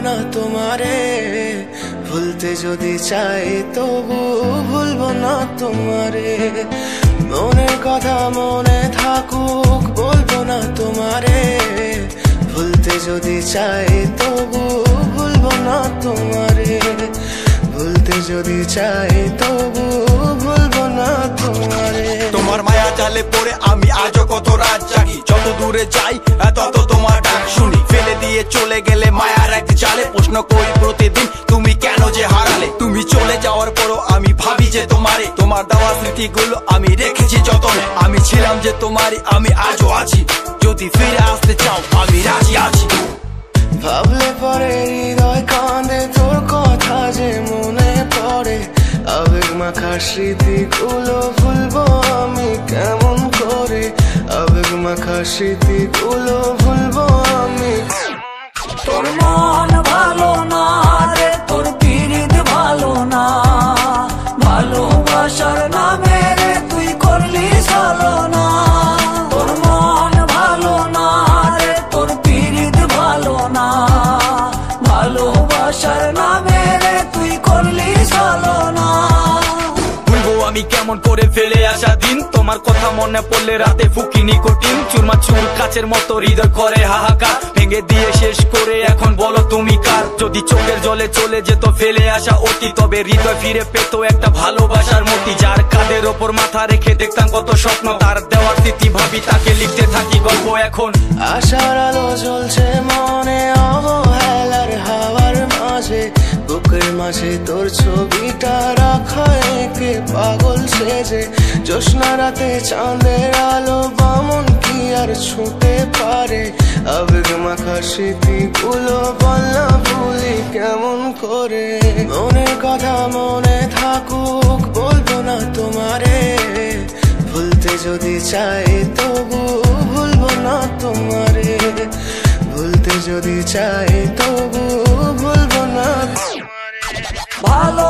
না তোমারে, ভুলতে যদি চাই তবু ভুলবো না তোমারে। মনের কথা মনে থাকুক বলবো না তোমারে, ভুলতে যদি চাই তবু ভুলবো না তোমারে, ভুলতে যদি চাই তবু ভুলবো না তোমারে। তোমার মায়া জালে পড়ে আমি আজও কত রাত জাগি, যত দূরে যাই তত তোমার ডাক শুনি। ফেলে দিয়ে চলে গেলে মায়ার এক জালে প্রশ্ন করি প্রতিদিন তুমি কেন যে হারালে। তুমি চলে যাওয়ার পরও আমি ভাবি যে তোমারে, তোমার দেওয়া স্মৃতিগুলো আমি রেখেছি যতনে। আমি ছিলাম যে তোমারই, আমি আজও আছি, যদি ফিরে আসতে চাও আমি রাজি আছি। ভাবলে পরে হৃদয় কাঁদে, তোর কথা যে মনে পড়ে। আবেগ মাখা স্মৃতিগুলো ভুলবো আমি কেমন করে, আবেগ মাখা স্মৃতিগুলো ভুলবো আমি। তোর মন ভালো না রে, তোর পিরিত ভালো না, ভালোবাসার নামে রে তুই করলি ছলনা। তোর মন ভালো না রে, তোর পিরিত ভালো না, ভালোবাসার নামে রে তুই করলি ছলনা। ভুলবো আমি কেমন করে ফেলে আসা দিন, তোমার কথা মনে পড়লে রাতে ফুকি নিকোটিন। চুরমাচুর কাচের মতো হৃদয় করে হাহাকার, ভেঙে দিয়ে শেষ করে এখন বলো তুমি কার। যদি চোখের জলে চলে যেত ফেলে আসা অতি, তবে হৃদয় ফিরে পেত একটা ভালোবাসার মতি। যার কাঁধের ওপর মাথা রেখে দেখতাম কত স্বপ্ন, তার দেওয়ার স্মৃতি ভাবি তাকে লিখতে থাকি গল্প এখন। আশার আলো জ্বলছে মনে অবহেলার হাওয়ার মাঝে, বুকের মাঝে তোর ছবিটা রাখা একে পাগল সেজে। জ্যোৎস্না রাতে চাঁদের আলো বামন কি আর ছুঁতে পারে, আবেগ মাখা স্মৃতিগুলো বল না ভুলি কেমন করে। মনের কথা মনে থাকুক বলবো না তোমারে, ভুলতে যদি চাই তবু ভুলবো না তোমারে, ভুলতে যদি চাই তবু ভুলবো না তোমারে। ভালো